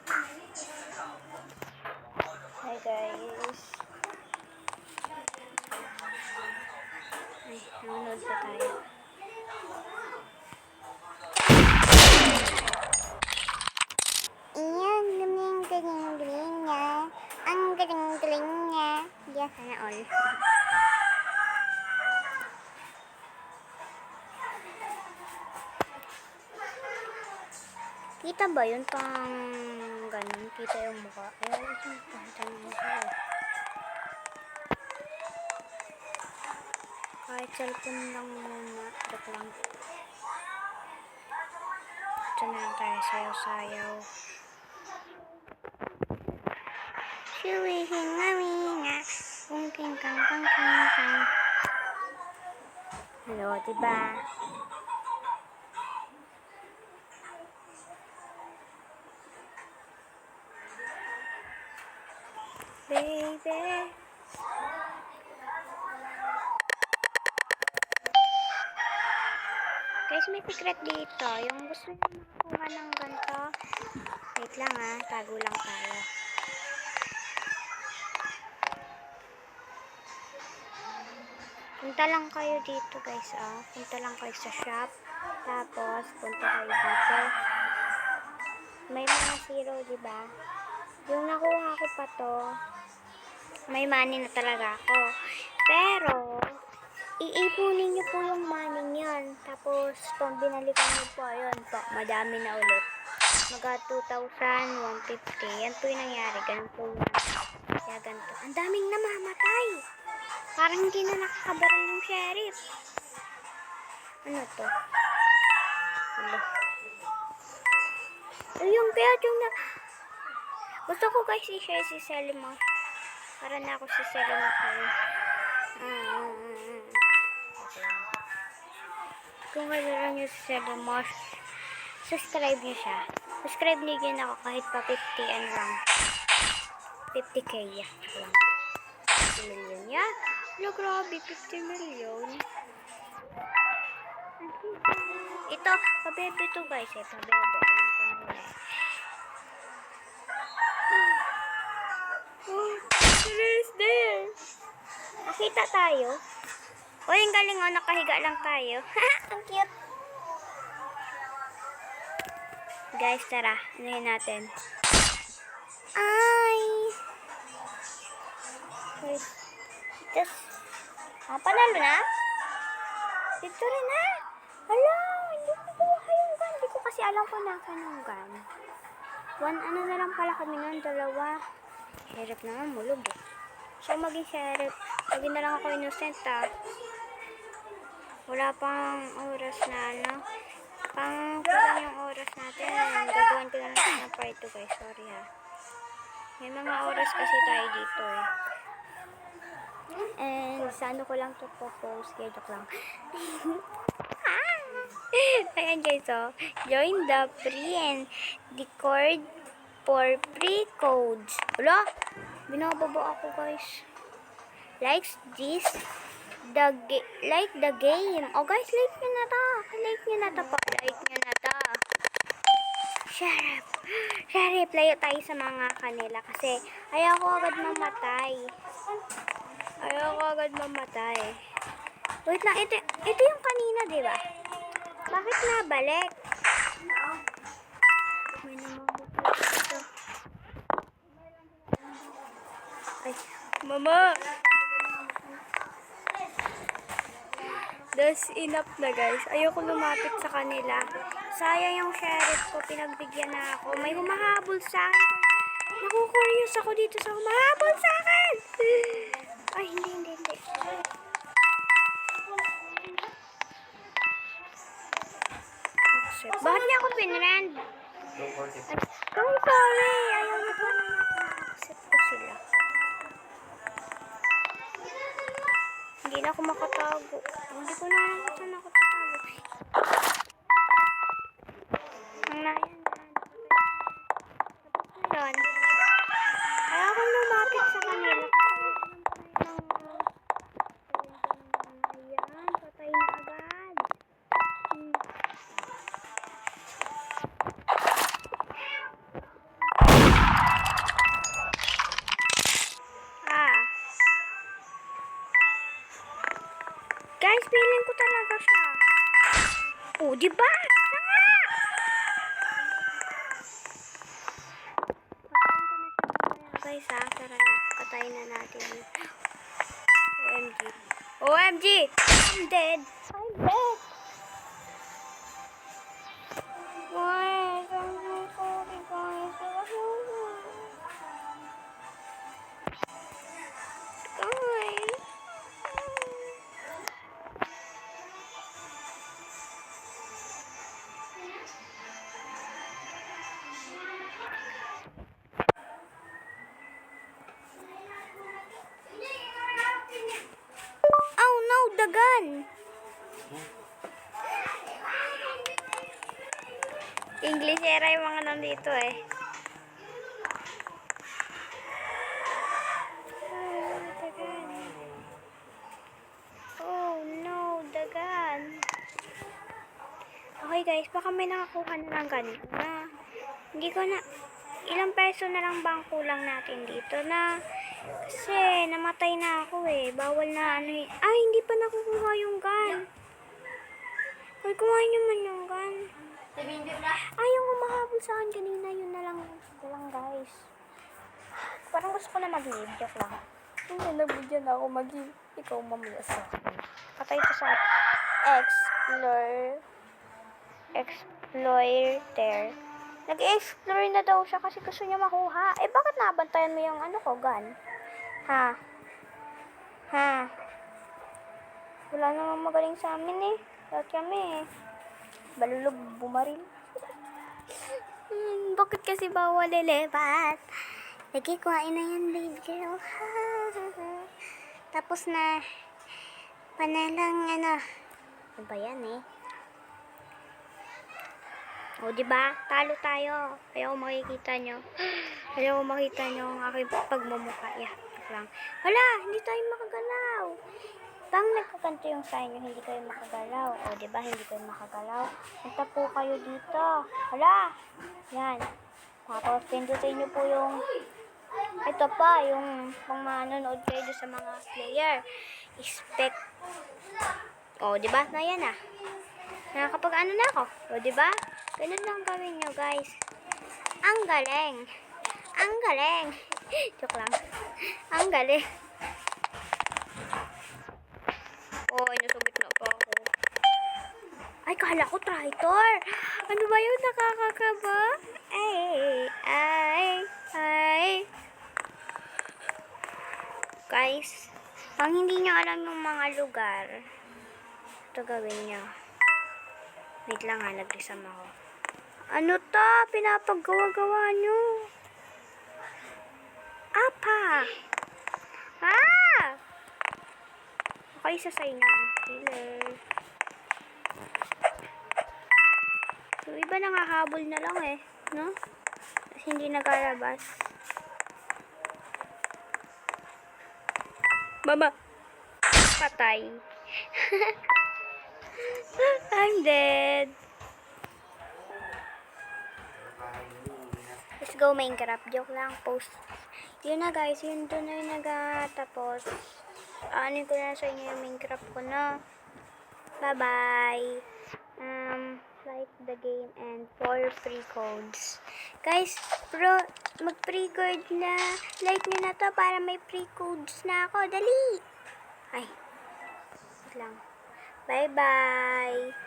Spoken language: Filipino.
Hi guys. Ay, nanonood pa tayo. Iyan, galing niya. Ang galing niya. Yeah, sana all. Kita ba yun pang ganun? Kita yung mukha. Ayaw yung pakita ng mukha. Kahit cellphone lang muna. Joke lang. Ito na lang tayo sayaw-sayaw. Siwihin mami nga. Kung kang. Hello, diba? Baby. Guys, may secret dito. Yung gusto nyo makakuha ng ganito. Wait lang ha. Tago lang tayo. Punta lang kayo dito guys. Punta lang kayo sa shop. Tapos, punta kayo dito. May mga zero, diba? Yung nakuha ko pa to, may money na talaga ako. Pero, iipunin nyo po yung money nyan. Tapos, kung binalikan nyo po, ayun po, madami na ulit. Mga 2,150. Yan po yung nangyari. Ganun po yun. Kaya ganito. Ang daming namamatay. Parang hindi na nakakabaril yung sheriff. Ano to? Ano? Yung kaya yung na... Gusto ko guys i-share si Selma. Para na ako si Selma kayo. Kung kalala nyo si Selma, subscribe nyo siya. Subscribe nyo yun ako kahit pa 50 ano lang. 50k lang. 50 million ya. Wala grabe, 50 million. Ito, pabebe to guys. Ito, bebe. Alam ko na yun. Oh, is there? Nakita tayo. O, yung galing o, nakahiga lang tayo. Ang cute. Guys, tara. Anuhin natin. Ay! Wait. Just, panalo na? Victory na? Hala, hindi ko nakuha yung gun. Hindi ko kasi alam kung nasa ng gun. Ano na lang pala kami nun, 2. Sheriff naman, mulog eh. So, maging sheriff. Maging na lang ako innocent Wala pang oras na ano. Kulang yung oras natin. Gagawin ko na lang ng part 2 guys. Sorry ha. May mga oras kasi tayo dito eh. And sa ano ko lang to post. Kaya joke lang. Ayan guys join the free and Discord for free codes. Wala. Binababa ako guys. Like the game. Oh guys, like nyo na to. Like nyo na to po. Like nyo na to. Sheriff, layo tayo sa mga kanila kasi ayaw ko agad mamatay. Wait lang, ito yung kanina, diba? Bakit nabalik? May namabukit ito. Ay, mama! That's enough na guys. Ayoko lumapit sa kanila. Sayang yung sheriff ko. Pinagbigyan na ako. May humahabol sa akin. Naku-curious ako dito sa humahabol sa akin. Ay, hindi. Accept. Bakit niya ako pinrend? I'm sorry. Ayaw na po na accept ko sila. Hindi na ako makatago. Hindi ko na saan ako tatago. Ang nayan. Tapos na yun. Kaya akong lumapit sa kanila. Ayan, patay na agad. Oh, di ba? Guys, tara na. Patayin na natin. OMG. OMG! I'm dead. I'm dead. Guys, I'm so sorry, guys. Guys. Oh no, the gun! English era yung mga nandito eh. Oh no, the gun. Okay guys, baka may nakakuha na ng ganito na. Hindi ko na, ilang peso na lang bang kulang natin dito na. Kasi namatay na ako eh. Bawal na ano eh. Ay, hindi pa nakukuha yung gun. Ay, kumain naman yung gun. Ay, yung humahabol sa akin kanina, yun na lang guys. Parang gusto ko na mag-leave. Joke lang. Hindi, nabigyan ako mag-leave. Ikaw mamaya sa akin. Patay ito sa exploiter. Nag-explore na daw siya kasi gusto niya makuha. Eh, bakit nabantayan mo yung ano ko, gun? Ha? Wala namang magaling sa amin eh. Lahat kami eh. Balulog, bumaril. Bakit kasi bawal lilipat? Lagi, kuhain na yan, babe girl. Tapos na, panalang ano ba yan eh? O, diba? Talo tayo. Ayaw makikita nyo. Ayaw makita nyo ang aking pagmumukha. Yeah, lang. Hala, hindi tayo makagalaw. Bang nagkakanto yung sa inyo, hindi kayo makagalaw. O, diba? Hindi kayo makagalaw. Punta po kayo dito. Hala! Yan. Tapos, pindutin nyo po yung ito pa, yung pang manonood kayo sa mga player. Expect. O, diba? Na yan ah. Nakakapag ano na ako. O, diba? Ganun lang gawin nyo, guys. Ang galing. Ang galing. Joke lang. Ang galing. Oh, inusugit na pa ako. Ay, kala ko traitor. Ano ba yun? Nakakakaba? Ay. Guys, pang hindi nyo alam yung mga lugar, ito gawin nyo. Wait lang ha, nag-resam ako. Ano to? Pinapagawa-gawa nyo. Apa! Okay, isa sa inyo. Killer. Yung iba nangahabol na lang eh. No? Kasi hindi nagalabas. Mama! Patay. I'm dead. Let's go Minecraft. Joke lang. Post. Yun na guys. Yun doon na yung tapos. Ano ko na sa inyo yung Minecraft ko na. Bye-bye. Like the game and for free codes. Guys, mag-free code na. Like nyo na to para may free codes na ako. Dali! Ay. Wait lang. Bye-bye.